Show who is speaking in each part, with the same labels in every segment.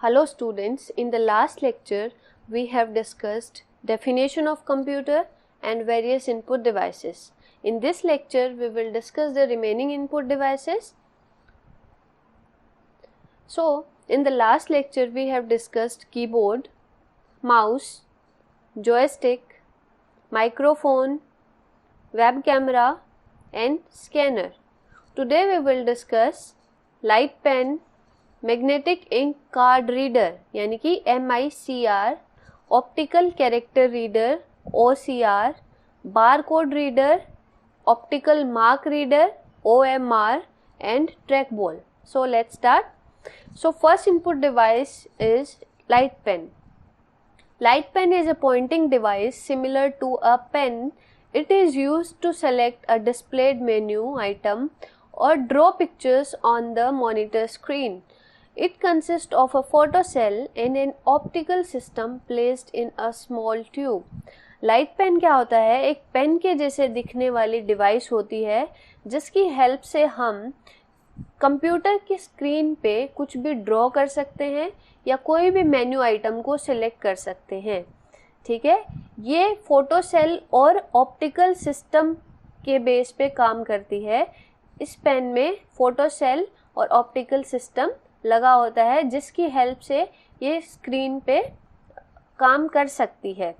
Speaker 1: Hello students, in the last lecture we have discussed definition of computer and various input devices. In this lecture we will discuss the remaining input devices. So in the last lecture we have discussed keyboard, mouse, joystick, microphone, web camera and scanner. Today we will discuss light pen, magnetic ink card reader यानी कि MICR, optical character reader OCR, bar code reader, optical mark reader OMR and trackball. So let's start. So first input device is light pen. Light pen is a pointing device similar to a pen. It is used to select a displayed menu item or draw pictures on the monitor screen. It consists of a photocell and an optical system placed in a small tube. Light pen क्या होता है? एक pen के जैसे दिखने वाली device होती है जिसकी हेल्प से हम कंप्यूटर की स्क्रीन पे कुछ भी ड्रॉ कर सकते हैं या कोई भी मेन्यू आइटम को सिलेक्ट कर सकते हैं. ठीक है, ये फोटोसेल और ऑप्टिकल सिस्टम के बेस पे काम करती है. इस पेन में फोटोसेल और ऑप्टिकल सिस्टम लगा होता है जिसकी हेल्प से ये स्क्रीन पे काम कर सकती है.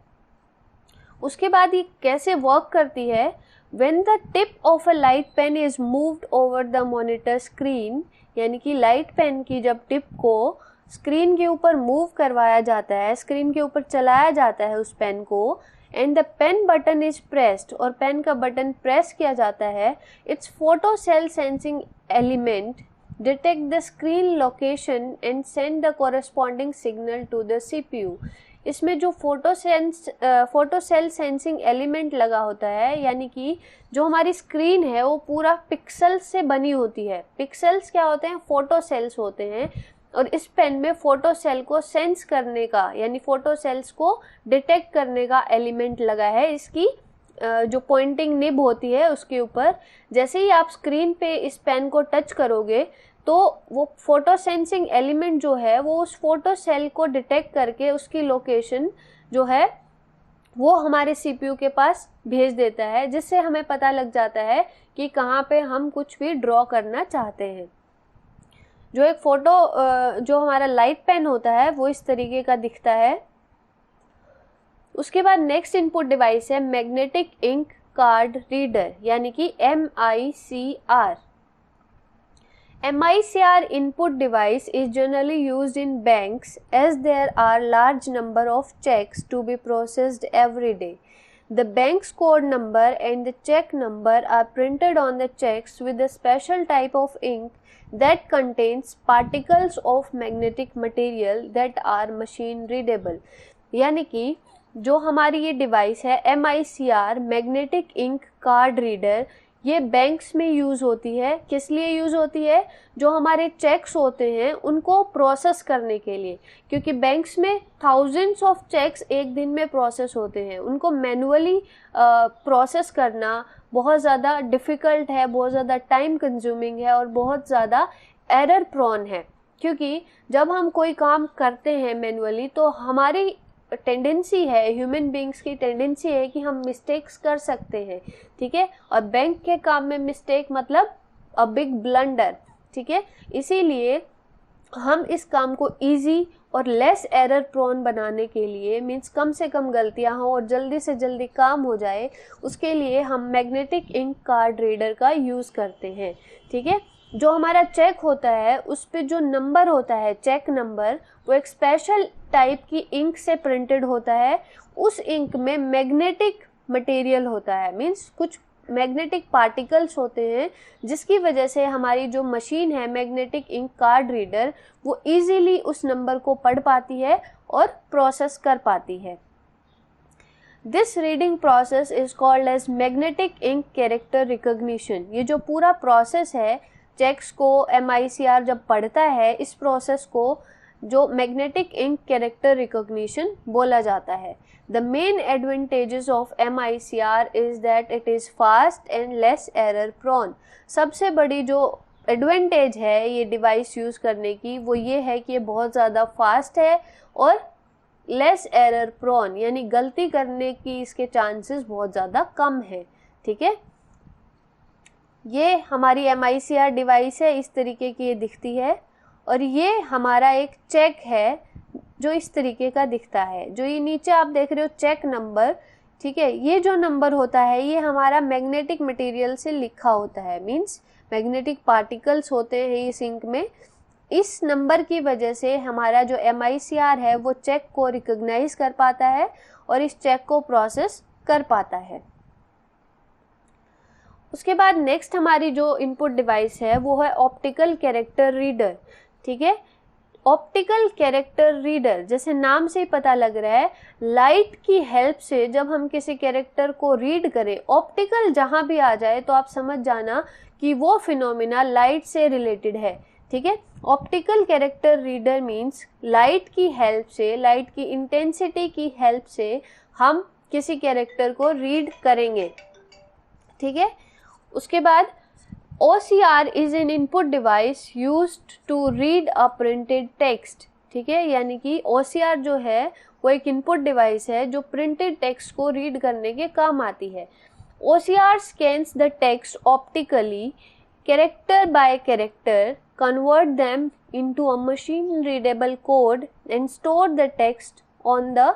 Speaker 1: उसके बाद ये कैसे वर्क करती है? When the tip of a light pen is moved over the monitor screen, यानी कि लाइट पेन की जब टिप को स्क्रीन के ऊपर मूव करवाया जाता है, स्क्रीन के ऊपर चलाया जाता है उस पेन को, and the pen button is pressed और पेन का बटन प्रेस किया जाता है, it's photo cell sensing element detect the screen location and send the corresponding signal to the CPU. इसमें जो फोटो सेल सेंसिंग एलिमेंट लगा होता है यानी कि जो हमारी स्क्रीन है वो पूरा पिक्सेल्स से बनी होती है. पिक्सेल्स क्या होते हैं? फोटो सेल्स होते हैं. और इस पेन में फोटो सेल को सेंस करने का यानी फोटो सेल्स को डिटेक्ट करने का एलिमेंट लगा है. इसकी जो पॉइंटिंग निब होती है उसके ऊपर जैसे ही आप स्क्रीन पे इस पेन को टच करोगे तो वो फोटो सेंसिंग एलिमेंट जो है वो उस फोटो सेल को डिटेक्ट करके उसकी लोकेशन जो है वो हमारे सीपीयू के पास भेज देता है, जिससे हमें पता लग जाता है कि कहाँ पे हम कुछ भी ड्रॉ करना चाहते हैं. जो एक फोटो जो हमारा लाइट पेन होता है वो इस तरीके का दिखता है. उसके बाद नेक्स्ट इनपुट डिवाइस है मैग्नेटिक इंक कार्ड रीडर यानी कि MICR. MICR input device is generally used in banks as there are large number of checks to be processed every day. The bank's code number and the check number are printed on the checks with a special type of ink that contains particles of magnetic material that are machine readable. यानी कि जो हमारी ये device है MICR magnetic ink card reader, ये banks में use होती है. किस लिए यूज़ होती है? जो हमारे चेक्स होते हैं उनको प्रोसेस करने के लिए, क्योंकि बैंक्स में थाउजेंड्स ऑफ चेक्स एक दिन में प्रोसेस होते हैं. उनको मैनुअली प्रोसेस करना बहुत ज़्यादा डिफ़िकल्ट है, बहुत ज़्यादा टाइम कंज्यूमिंग है और बहुत ज़्यादा एरर प्रोन है. क्योंकि जब हम कोई काम करते हैं मैनुअली तो हमारी टेंडेंसी है, ह्यूमन बींग्स की टेंडेंसी है कि हम मिस्टेक्स कर सकते हैं. ठीक है, और बैंक के काम में मिस्टेक मतलब अ बिग ब्लंडर. ठीक है, इसीलिए हम इस काम को इजी और लेस एरर प्रोन बनाने के लिए, मीन्स कम से कम गलतियां हों और जल्दी से जल्दी काम हो जाए, उसके लिए हम मैग्नेटिक इंक कार्ड रीडर का यूज़ करते हैं. ठीक है, जो हमारा चेक होता है उस पे जो नंबर होता है, चेक नंबर, वो एक स्पेशल टाइप की इंक से प्रिंटेड होता है. उस इंक में मैग्नेटिक मटेरियल होता है, मीन्स कुछ मैग्नेटिक पार्टिकल्स होते हैं जिसकी वजह से हमारी जो मशीन है मैग्नेटिक इंक कार्ड रीडर वो इजीली उस नंबर को पढ़ पाती है और प्रोसेस कर पाती है. This reading process is called as magnetic ink character recognition. ये जो पूरा प्रोसेस है चेक्स को MICR जब पढ़ता है, इस प्रोसेस को जो मैग्नेटिक इंक कैरेक्टर रिकॉग्निशन बोला जाता है. The main advantages of MICR is that it is fast and less error prone. सबसे बड़ी जो एडवांटेज है ये डिवाइस यूज़ करने की वो ये है कि ये बहुत ज़्यादा फास्ट है और लेस एरर प्रोन, यानी गलती करने की इसके चांसेस बहुत ज़्यादा कम है। ठीक है, ये हमारी MICR डिवाइस है, इस तरीके की ये दिखती है। और ये हमारा एक चेक है जो इस तरीके का दिखता है, जो ये नीचे आप देख रहे हो चेक नंबर। ठीक है, ये जो नंबर होता है ये हमारा मैग्नेटिक मटेरियल से लिखा होता है, मींस मैग्नेटिक पार्टिकल्स होते हैं इस इंक में। इस नंबर की वजह से हमारा जो MICR है वो चेक को रिकॉग्नाइज कर पाता है और इस चेक को प्रोसेस कर पाता है। उसके बाद नेक्स्ट हमारी जो इनपुट डिवाइस है वो है ऑप्टिकल कैरेक्टर रीडर। ठीक है, ऑप्टिकल कैरेक्टर रीडर जैसे नाम से ही पता लग रहा है, लाइट की हेल्प से जब हम किसी कैरेक्टर को रीड करें, ऑप्टिकल जहां भी आ जाए तो आप समझ जाना कि वो फिनोमिना लाइट से रिलेटेड है। ठीक है, optical character reader means light की हेल्प से, लाइट की इंटेंसिटी की हेल्प से हम किसी कैरेक्टर को रीड करेंगे। ठीक है, उसके बाद OCR is an input device used to read a printed text। ठीक है, यानी कि OCR जो है वो एक इनपुट डिवाइस है जो प्रिंटेड टेक्स्ट को रीड करने के काम आती है। OCR scans the text optically, character by character, convert them into a machine readable code and store the text on the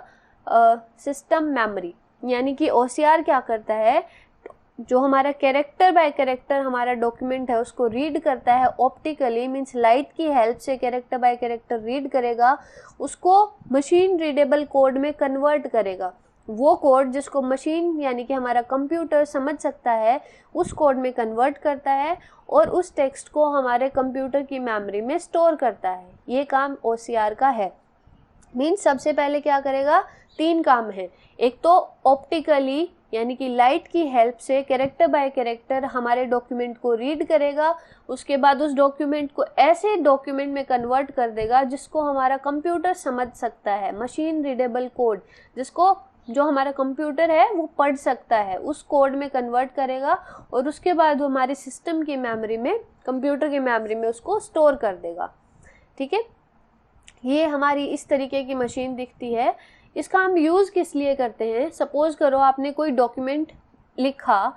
Speaker 1: system memory। यानी कि OCR क्या करता है, जो हमारा कैरेक्टर बाय कैरेक्टर हमारा डॉक्यूमेंट है उसको रीड करता है ऑप्टिकली, मीन्स लाइट की हेल्प से कैरेक्टर बाय कैरेक्टर रीड करेगा, उसको मशीन रीडेबल कोड में कन्वर्ट करेगा। वो कोड जिसको मशीन यानी कि हमारा कंप्यूटर समझ सकता है उस कोड में कन्वर्ट करता है और उस टेक्स्ट को हमारे कंप्यूटर की मेमोरी में स्टोर करता है। ये काम OCR का है। मीन्स सबसे पहले क्या करेगा, 3 काम है। एक तो ऑप्टिकली यानी कि लाइट की हेल्प से कैरेक्टर बाय कैरेक्टर हमारे डॉक्यूमेंट को रीड करेगा, उसके बाद उस डॉक्यूमेंट को ऐसे डॉक्यूमेंट में कन्वर्ट कर देगा जिसको हमारा कंप्यूटर समझ सकता है, मशीन रीडेबल कोड, जिसको जो हमारा कंप्यूटर है वो पढ़ सकता है, उस कोड में कन्वर्ट करेगा और उसके बाद वो हमारे सिस्टम की मेमोरी में, कंप्यूटर की मेमोरी में उसको स्टोर कर देगा। ठीक है, ये हमारी इस तरीके की मशीन दिखती है। इसका हम यूज़ किस लिए करते हैं, सपोज करो आपने कोई डॉक्यूमेंट लिखा,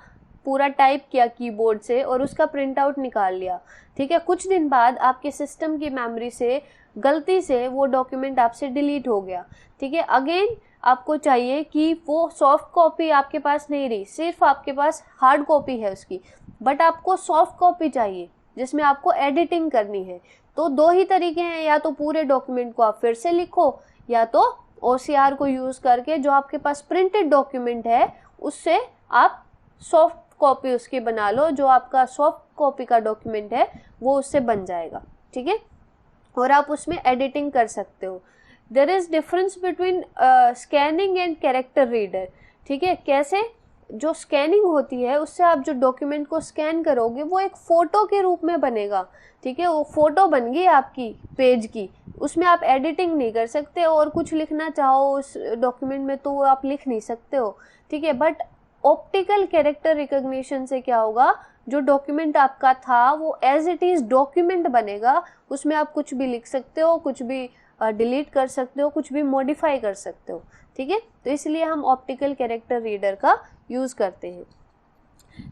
Speaker 1: पूरा टाइप किया कीबोर्ड से और उसका प्रिंट आउट निकाल लिया। ठीक है, कुछ दिन बाद आपके सिस्टम की मेमोरी से गलती से वो डॉक्यूमेंट आपसे डिलीट हो गया। ठीक है, अगेन आपको चाहिए कि वो सॉफ्ट कॉपी आपके पास नहीं रही, सिर्फ आपके पास हार्ड कॉपी है उसकी, बट आपको सॉफ्ट कॉपी चाहिए जिसमें आपको एडिटिंग करनी है। तो 2 ही तरीके हैं, या तो पूरे डॉक्यूमेंट को आप फिर से लिखो या तो OCR को यूज़ करके जो आपके पास प्रिंटेड डॉक्यूमेंट है उससे आप सॉफ्ट कॉपी उसकी बना लो, जो आपका सॉफ्ट कॉपी का डॉक्यूमेंट है वो उससे बन जाएगा। ठीक है, और आप उसमें एडिटिंग कर सकते हो। There is difference between scanning and character reader. ठीक है, कैसे, जो स्कैनिंग होती है उससे आप जो डॉक्यूमेंट को स्कैन करोगे वो एक फ़ोटो के रूप में बनेगा। ठीक है, वो फ़ोटो बन गई आपकी पेज की, उसमें आप एडिटिंग नहीं कर सकते और कुछ लिखना चाहो उस डॉक्यूमेंट में तो वो आप लिख नहीं सकते हो। ठीक है, बट ऑप्टिकल कैरेक्टर रिकॉग्निशन से क्या होगा, जो डॉक्यूमेंट आपका था वो एज इट इज़ डॉक्यूमेंट बनेगा, उसमें आप कुछ भी लिख सकते हो, कुछ भी डिलीट कर सकते हो, कुछ भी मॉडिफाई कर सकते हो। ठीक है, तो इसलिए हम ऑप्टिकल कैरेक्टर रीडर का यूज़ करते हैं।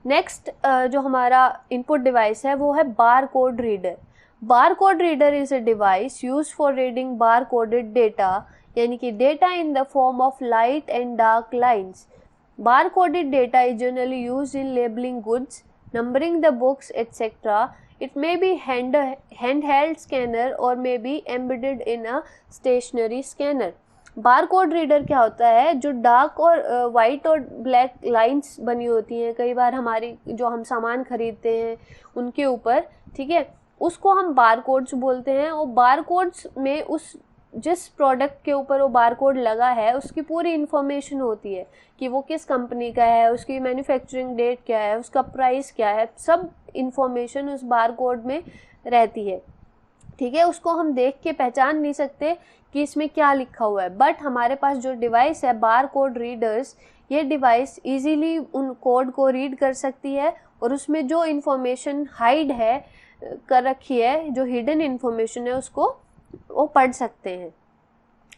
Speaker 1: नेक्स्ट जो हमारा इनपुट डिवाइस है वो है बार code reader. Bar code reader is a device use for reading bar coded data, यानी कि data in the form of light and dark lines. Bar coded data is generally use in labelling goods, numbering the books, etc. It may be handheld scanner or may be embedded in a stationary scanner. Bar code reader क्या होता है, जो dark और white और black lines बनी होती हैं कई बार हमारी जो हम सामान खरीदते हैं उनके ऊपर। ठीक है, उसको हम बार कोड्स बोलते हैं और बार कोड्स में उस जिस प्रोडक्ट के ऊपर वो बार कोड लगा है उसकी पूरी इन्फॉर्मेशन होती है कि वो किस कंपनी का है, उसकी मैन्युफैक्चरिंग डेट क्या है, उसका प्राइस क्या है, सब इन्फॉर्मेशन उस बार कोड में रहती है। ठीक है, उसको हम देख के पहचान नहीं सकते कि इसमें क्या लिखा हुआ है, बट हमारे पास जो डिवाइस है बार कोड रीडर्स, ये डिवाइस इजीली उन कोड को रीड कर सकती है और उसमें जो इन्फॉर्मेशन हाइड है कर रखी है, जो हिडन इन्फॉर्मेशन है उसको वो पढ़ सकते हैं।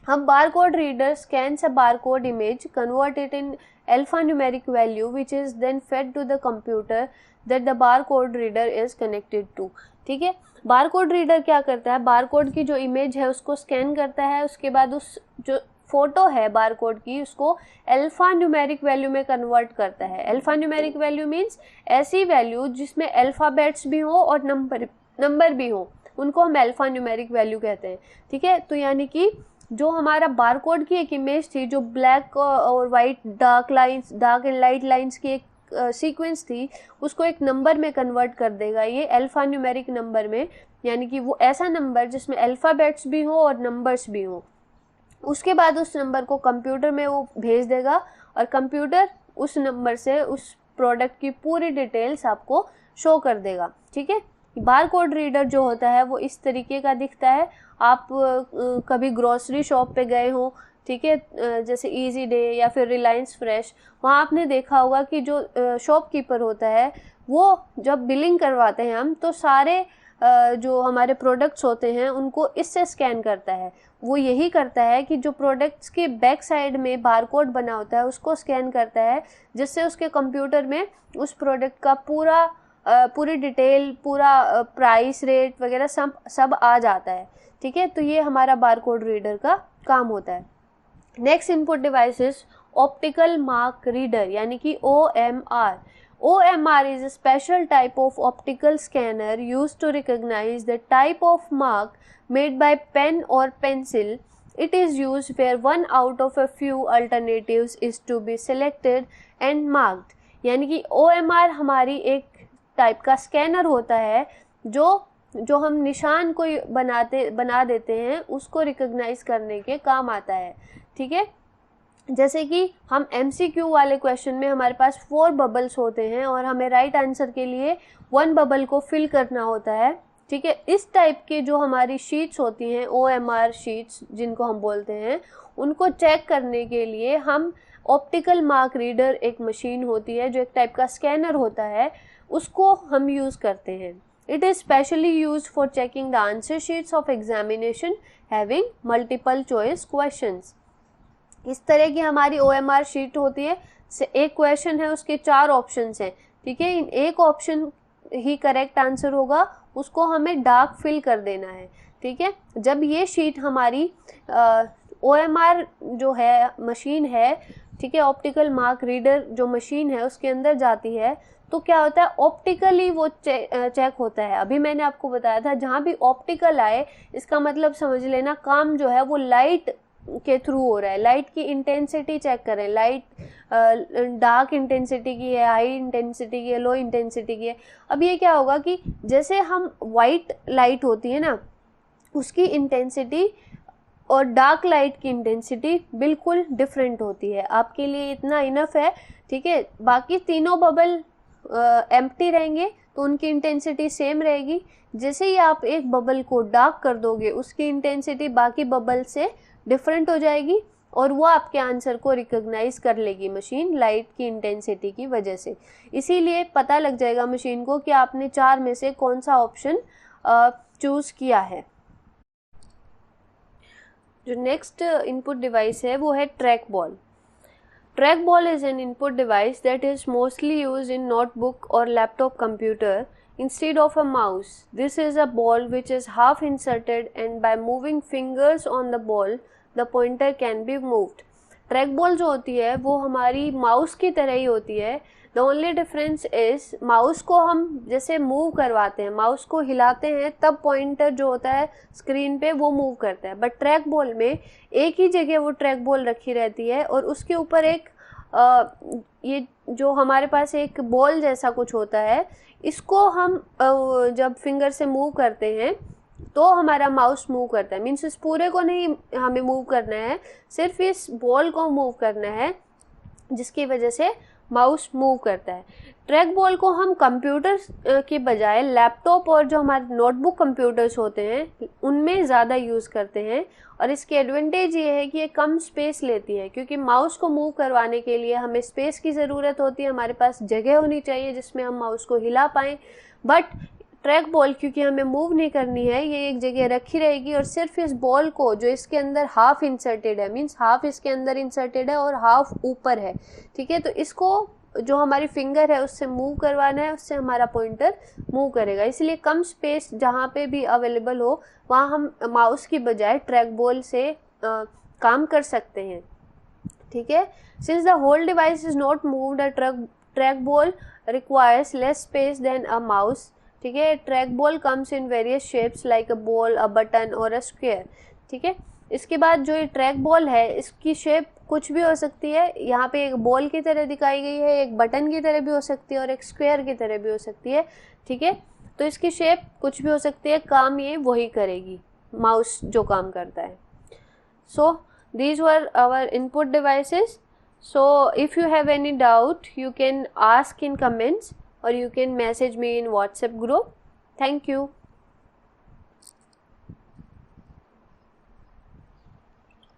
Speaker 1: हम barcode reader scans a barcode image, convert it in alphanumeric value which is then fed to the computer that the barcode reader is connected to। ठीक है, बारकोड रीडर क्या करता है, बारकोड की जो इमेज है उसको स्कैन करता है, उसके बाद उस जो फोटो है बारकोड की उसको अल्फा न्यूमेरिक वैल्यू में कन्वर्ट करता है। अल्फा न्यूमेरिक वैल्यू मीन्स ऐसी वैल्यू जिसमें अल्फ़ाबेट्स भी हो और नंबर भी हो, उनको हम अल्फा न्यूमेरिक वैल्यू कहते हैं। ठीक है, तो यानी कि जो हमारा बारकोड की एक इमेज थी जो ब्लैक और white dark and light lines की एक सीक्वेंस थी, उसको एक नंबर में कन्वर्ट कर देगा ये अल्फा न्यूमेरिक नंबर में, यानी कि वो ऐसा नंबर जिसमें अल्फ़ाबेट्स भी हो और नंबर्स भी हो। उसके बाद उस नंबर को कंप्यूटर में वो भेज देगा और कंप्यूटर उस नंबर से उस प्रोडक्ट की पूरी डिटेल्स आपको शो कर देगा। ठीक है, बारकोड रीडर जो होता है वो इस तरीके का दिखता है। आप कभी ग्रोसरी शॉप पे गए हो, ठीक है, जैसे इजी डे या फिर रिलायंस फ्रेश, वहाँ आपने देखा होगा कि जो शॉपकीपर होता है वो जब बिलिंग करवाते हैं हम, तो सारे जो हमारे प्रोडक्ट्स होते हैं उनको इससे स्कैन करता है। वो यही करता है कि जो प्रोडक्ट्स के बैक साइड में बारकोड बना होता है उसको स्कैन करता है, जिससे उसके कंप्यूटर में उस प्रोडक्ट का पूरी डिटेल, पूरा प्राइस रेट वगैरह सब आ जाता है। ठीक है, तो ये हमारा बारकोड रीडर का काम होता है। Next input device is optical mark reader, यानी कि OMR। OMR is a special type of optical scanner used to recognize the type of mark made by pen or pencil. It is used where one out of a few alternatives is to be selected and marked। यानी कि OMR हमारी एक type का scanner होता है जो हम निशान को बना देते हैं, उसको रिकॉग्नाइज करने के काम आता है। ठीक है, जैसे कि हम MCQ वाले क्वेश्चन में हमारे पास 4 बबल्स होते हैं और हमें राइट आंसर के लिए 1 बबल को फिल करना होता है। ठीक है, इस टाइप के जो हमारी शीट्स होती हैं, OMR शीट्स जिनको हम बोलते हैं, उनको चेक करने के लिए हम ऑप्टिकल मार्क रीडर, एक मशीन होती है जो एक टाइप का स्कैनर होता है, उसको हम यूज़ करते हैं। It is specially used for checking the answer sheets of examination having multiple choice questions. इस तरह की हमारी OMR शीट होती है, एक क्वेश्चन है उसके 4 ऑप्शंस हैं। ठीक है, एक ऑप्शन ही करेक्ट आंसर होगा, उसको हमें डार्क फिल कर देना है। ठीक है, जब ये शीट हमारी OMR जो है मशीन है, ठीक है, ऑप्टिकल मार्क रीडर जो मशीन है उसके अंदर जाती है, तो क्या होता है, ऑप्टिकली वो चेक होता है। अभी मैंने आपको बताया था जहाँ भी ऑप्टिकल आए, इसका मतलब समझ लेना काम जो है वो लाइट के थ्रू हो रहा है। लाइट की इंटेंसिटी चेक करें, लाइट डार्क इंटेंसिटी की है, हाई इंटेंसिटी की है, लो इंटेंसिटी की है। अब ये क्या होगा कि जैसे हम वाइट लाइट होती है ना, उसकी इंटेंसिटी और डार्क लाइट की इंटेंसिटी बिल्कुल डिफरेंट होती है। आपके लिए इतना इनफ है। ठीक है, बाकी तीनों बबल एम्प्टी रहेंगे तो उनकी इंटेंसिटी सेम रहेगी। जैसे ही आप एक बबल को डार्क कर दोगे, उसकी इंटेंसिटी बाकी बबल से डिफरेंट हो जाएगी और वो आपके आंसर को रिकॉग्नाइज कर लेगी मशीन, लाइट की इंटेंसिटी की वजह से। इसीलिए पता लग जाएगा मशीन को कि आपने 4 में से कौन सा ऑप्शन चूज किया है। जो नेक्स्ट इनपुट डिवाइस है वो है track ball. Track ball is an input device that is mostly used in notebook or laptop computer instead of a mouse. This is a ball which is half inserted and by moving fingers on the ball, the pointer can be moved. Track ball जो होती है वो हमारी mouse की तरह ही होती है। The only difference is, mouse को हम जैसे मूव करवाते हैं, माउस को हिलाते हैं तब पॉइंटर जो होता है स्क्रीन पे वो मूव करता है, बट ट्रैक बॉल में एक ही जगह वो ट्रैक बॉल रखी रहती है और उसके ऊपर एक ये जो हमारे पास एक बॉल जैसा कुछ होता है, इसको हम जब फिंगर से मूव करते हैं तो हमारा माउस मूव करता है। मीन्स इस पूरे को नहीं हमें मूव करना है, सिर्फ इस बॉल को मूव करना है, जिसकी वजह से माउस मूव करता है। ट्रैक बॉल को हम कंप्यूटर के बजाय लैपटॉप और जो हमारे नोटबुक कंप्यूटर्स होते हैं उनमें ज़्यादा यूज़ करते हैं, और इसकी एडवांटेज ये है कि ये कम स्पेस लेती है, क्योंकि माउस को मूव करवाने के लिए हमें स्पेस की ज़रूरत होती है, हमारे पास जगह होनी चाहिए जिसमें हम माउस को हिला पाएँ। बट ट्रैक बॉल क्योंकि हमें मूव नहीं करनी है, ये एक जगह रखी रहेगी और सिर्फ इस बॉल को जो इसके अंदर हाफ इंसर्टेड है, मीन्स हाफ इसके अंदर इंसर्टेड है और हाफ ऊपर है, ठीक है, तो इसको जो हमारी फिंगर है उससे मूव करवाना है, उससे हमारा पॉइंटर मूव करेगा। इसलिए कम स्पेस जहाँ पे भी अवेलेबल हो वहाँ हम माउस की बजाय ट्रैक बॉल से काम कर सकते हैं, ठीक है। Since the whole device is not moved, a track ball requires less space than a mouse, ठीक है। Track ball comes in various shapes like a ball, a button और अ स्क्वायर, ठीक है। इसके बाद जो ये ट्रैक बॉल है इसकी शेप कुछ भी हो सकती है, यहाँ पे एक बॉल की तरह दिखाई गई है, एक बटन की तरह भी हो सकती है और एक स्क्वायर की तरह भी हो सकती है, ठीक है। तो इसकी शेप कुछ भी हो सकती है, काम ये वही करेगी माउस जो काम करता है। सो these were our input devices. So if you have any doubt you can ask in comments or you can message me in WhatsApp group. Thank you.